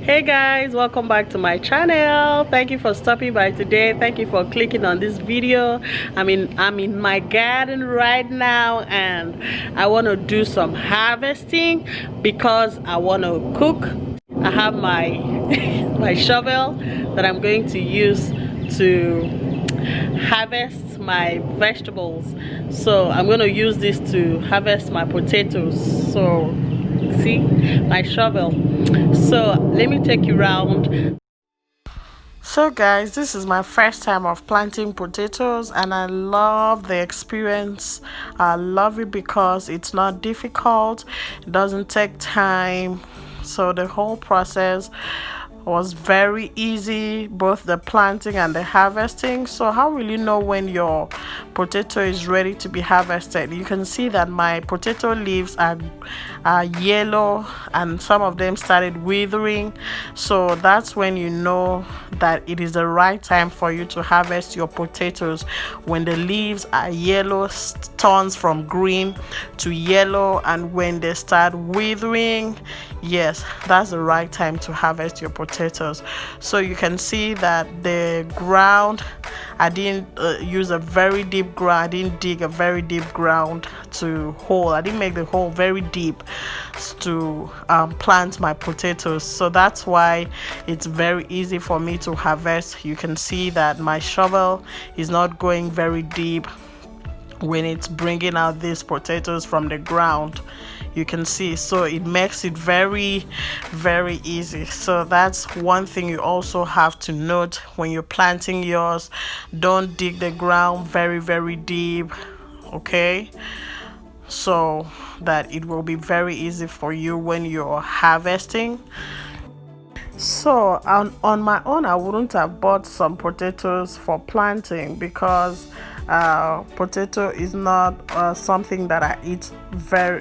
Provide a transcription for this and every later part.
Hey guys, welcome back to my channel. Thank you for stopping by today. Thank you for clicking on this video. I'm in my garden right now, and I want to do some harvesting because I want to cook. I have my my shovel that I'm going to use to harvest my vegetables. So I'm going to use this to harvest my potatoes. So see my shovel. So let me take you around. So guys, this is my first time of planting potatoes, and I love the experience. I love it because it's not difficult, it doesn't take time, so the whole process was very easy, both the planting and the harvesting. So how will you know when your potato is ready to be harvested? You can see that my potato leaves are yellow, and some of them started withering. So that's when you know that it is the right time for you to harvest your potatoes. When the leaves are yellow, turns from green to yellow, and when they start withering, yes, that's the right time to harvest your potatoes. So you can see that the ground, I didn't use a very deep ground. I didn't dig a very deep ground to hole. I didn't make the hole very deep to plant my potatoes. So that's why it's very easy for me to harvest. You can see that my shovel is not going very deep when it's bringing out these potatoes from the ground. You can see, so it makes it very easy. So that's one thing you also have to note when you're planting yours. Don't dig the ground very deep, okay, so that it will be very easy for you when you're harvesting. So on my own, I wouldn't have bought some potatoes for planting because potato is not something that I eat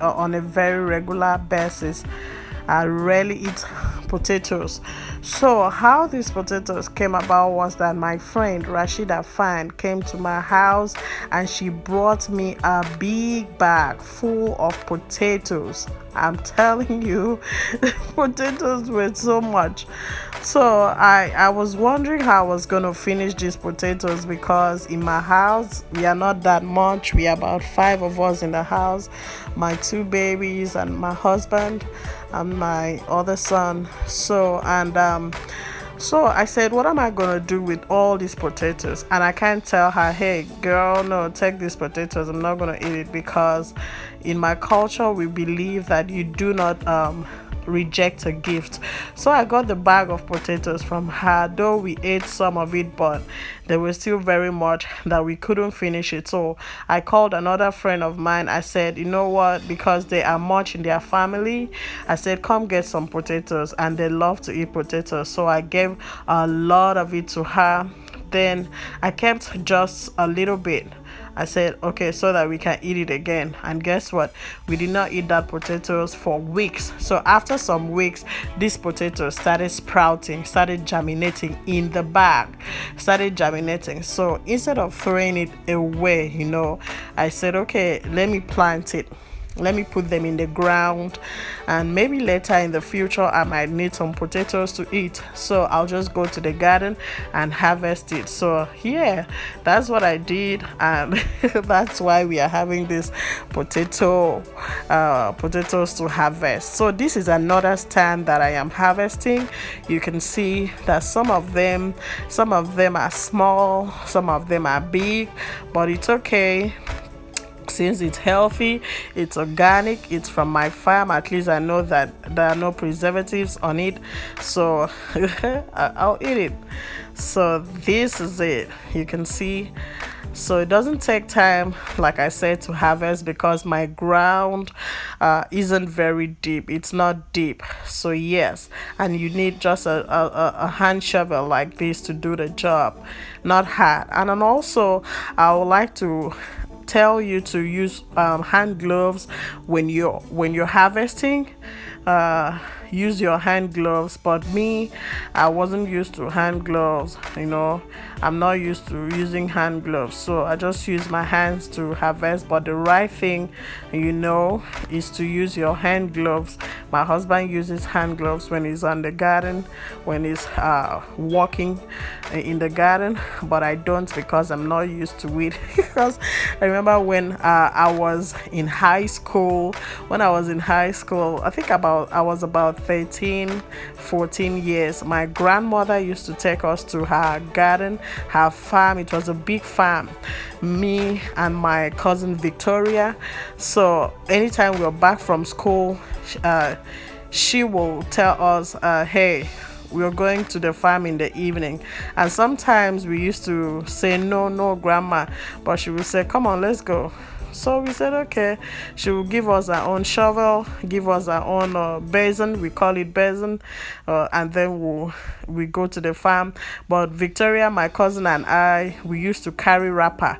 on a very regular basis. I rarely eat potatoes. So how these potatoes came about was that my friend Rashida Fan came to my house and she brought me a big bag full of potatoes. I'm telling you, the potatoes were so much. So I was wondering how I was going to finish these potatoes, because in my house we are not that much. We are about 5 of us in the house, my 2 babies and my husband and my other son. So I said, what am I gonna do with all these potatoes? And I can't tell her, hey girl, no, take these potatoes, I'm not gonna eat it, because in my culture we believe that you do not reject a gift. So I got the bag of potatoes from her, though we ate some of it, but there was still very much that we couldn't finish it. So I called another friend of mine. I said, you know what, because they are much in their family, I said, come get some potatoes, and they love to eat potatoes. So I gave a lot of it to her. Then I kept just a little bit. I said, okay, so that we can eat it again. And guess what? We did not eat that potatoes for weeks. So after some weeks, these potatoes started sprouting, started germinating in the bag, started germinating. So instead of throwing it away, I said, okay, let me plant it. Let me put them in the ground, and maybe later in the future I might need some potatoes to eat. So I'll just go to the garden and harvest it. So yeah, that's what I did, and that's why we are having this potatoes to harvest. So this is another stand that I am harvesting. You can see that some of them are small, some of them are big, but it's okay. Since it's healthy, it's organic, it's from my farm, at least I know that there are no preservatives on it. So I'll eat it. So this is it. You can see. So it doesn't take time, like I said, to harvest, because my ground isn't very deep. It's not deep. So yes, and you need just a hand shovel like this to do the job, not hard. And then also I would like to tell you to use hand gloves when you're harvesting. use your hand gloves, but me, I wasn't used to hand gloves. I'm not used to using hand gloves, so I just use my hands to harvest. But the right thing, is to use your hand gloves. My husband uses hand gloves when he's on the garden, when he's walking in the garden, but I don't, because I'm not used to it. Because I remember when I was in high school. I think I was about 13, 14 years. My grandmother used to take us to her garden, her farm. It was a big farm, me and my cousin Victoria. So anytime we were back from school, she will tell us, hey, we're going to the farm in the evening. And sometimes we used to say, no, grandma, but she would say, come on, let's go. So we said, okay. She will give us our own shovel, give us our own basin. We call it basin, and then we go to the farm. But Victoria, my cousin, and I, we used to carry wrapper.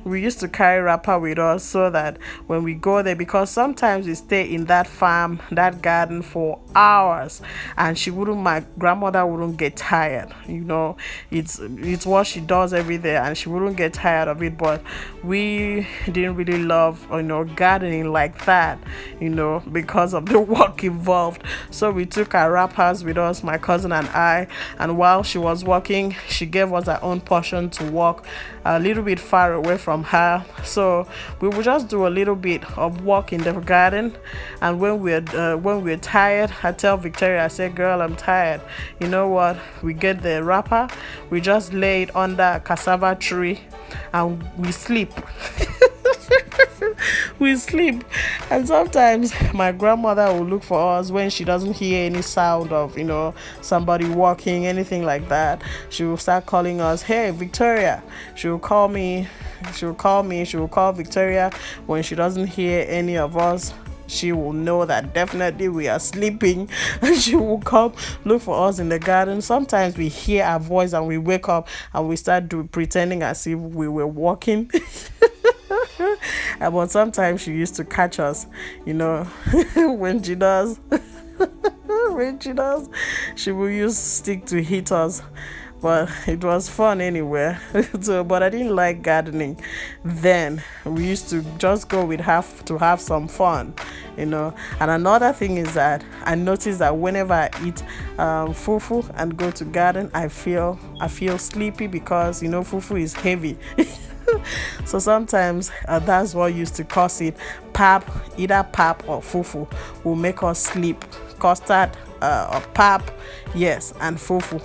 We used to carry wrapper with us, so that when we go there, because sometimes we stay in that farm, that garden, for hours, and my grandmother wouldn't get tired. It's what she does every day, and she wouldn't get tired of it. But we didn't really love gardening like that, because of the work involved. So we took our wrappers with us, my cousin and I, and while she was walking, she gave us our own portion to walk a little bit far away from her. So we would just do a little bit of walk in the garden, and when we're tired, I tell Victoria, I say, girl, I'm tired. You know what? We get the wrapper, we just lay it under a cassava tree, and we sleep. We sleep. And sometimes my grandmother will look for us when she doesn't hear any sound of somebody walking, anything like that. She will start calling us, hey, Victoria. She will call Victoria. When she doesn't hear any of us, she will know that definitely we are sleeping, and she will come look for us in the garden. Sometimes we hear our voice and we wake up and we start pretending as if we were walking. But sometimes she used to catch us, when she does. She will use stick to hit us. But it was fun anyway. But I didn't like gardening then. We used to just go with to have some fun, And another thing is that I noticed that whenever I eat fufu and go to garden, I feel sleepy, because fufu is heavy. So sometimes that's what used to cause it. Either pap or fufu will make us sleep. Custard or pap, yes, and fufu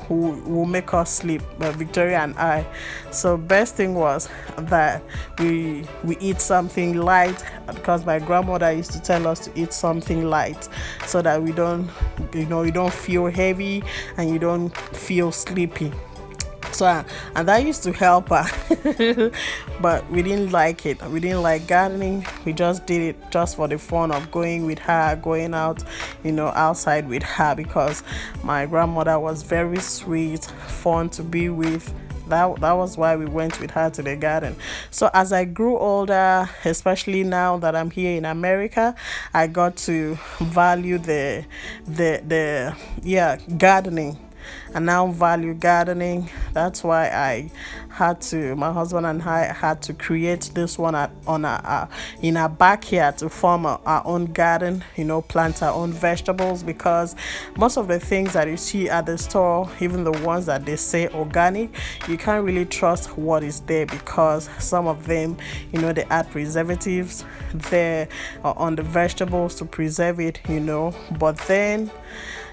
will make us sleep, Victoria and I. So best thing was that we eat something light, because my grandmother used to tell us to eat something light, so that we don't you don't feel heavy and you don't feel sleepy. So, and that used to help her. But we didn't like it. We didn't like gardening. We just did it just for the fun of going out, outside with her, because my grandmother was very sweet, fun to be with. That was why we went with her to the garden. So as I grew older, especially now that I'm here in America, I got to value the gardening. I now value gardening. That's why my husband and I had to create this one in our backyard to form our own garden, plant our own vegetables, because most of the things that you see at the store, even the ones that they say organic, you can't really trust what is there, because some of them, they add preservatives there on the vegetables to preserve it, but then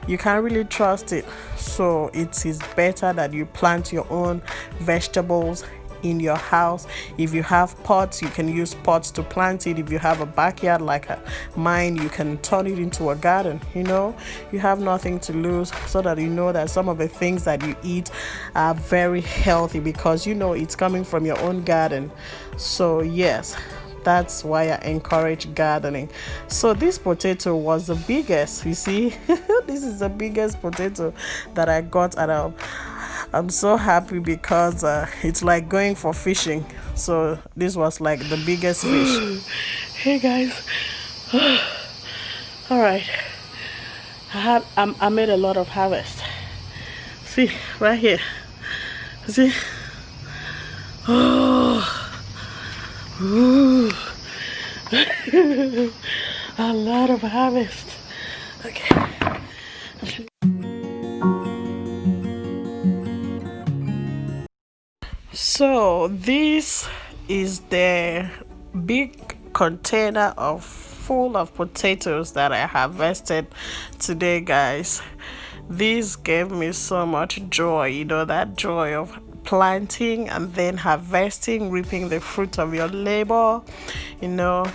you can't really trust it. So it is better that you plant your own vegetables in your house. If you have pots, you can use pots to plant it. If you have a backyard like mine, you can turn it into a garden. You have nothing to lose, so that that some of the things that you eat are very healthy, because it's coming from your own garden. So yes, that's why I encourage gardening. So this potato was the biggest. You see, this is the biggest potato that I got, and I'm so happy, because it's like going for fishing. So this was like the biggest fish. Hey guys. All right. I made a lot of harvest. See right here. See? Oh, ooh. A lot of harvest. Okay. So this is the big container of full of potatoes that I harvested today, guys. This gave me so much joy, you know, that joy of planting and then harvesting, reaping the fruit of your labor, you know.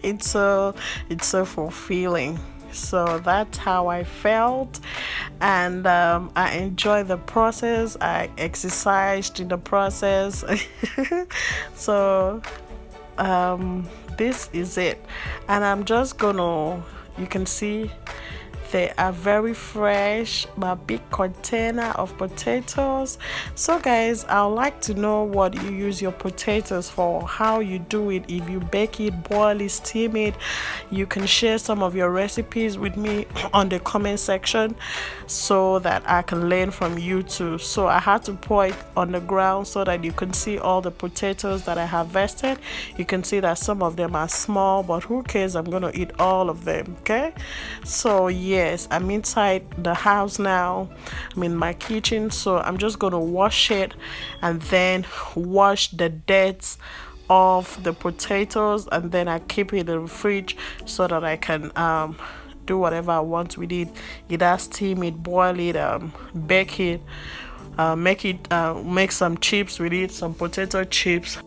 It's so fulfilling. So that's how I felt, and I enjoyed the process. I exercised in the process. So this is it, and I'm just gonna, you can see they are very fresh, my big container of potatoes. So guys, I would like to know what you use your potatoes for, how you do it, if you bake it, boil it, steam it. You can share some of your recipes with me on the comment section so that I can learn from you too. So I had to pour it on the ground so that you can see all the potatoes that I harvested. You can see that some of them are small, but who cares, I'm gonna eat all of them. Okay, so yes, I'm inside the house now. I'm in my kitchen, so I'm just gonna wash it and then wash the dirt off the potatoes, and then I keep it in the fridge so that I can do whatever I want with it. Either steam it, boil it, bake it, make some chips with it, some potato chips.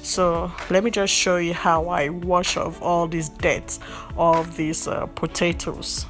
So let me just show you how I wash off all these dirt of these potatoes.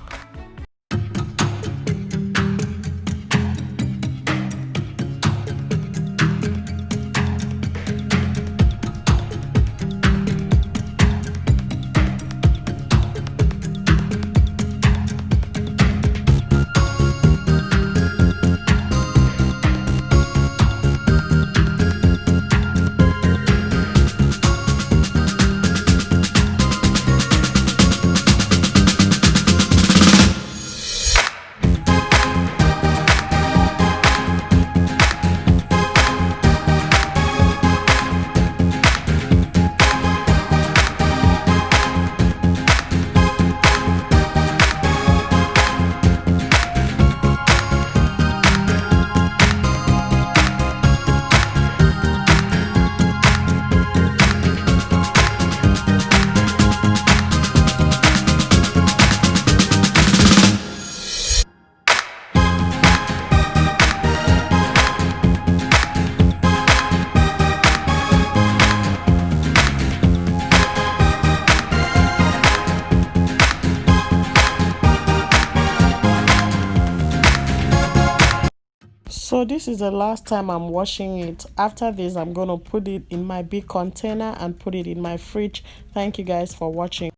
So this is the last time I'm washing it. After this, I'm gonna put it in my big container and put it in my fridge. Thank you guys for watching.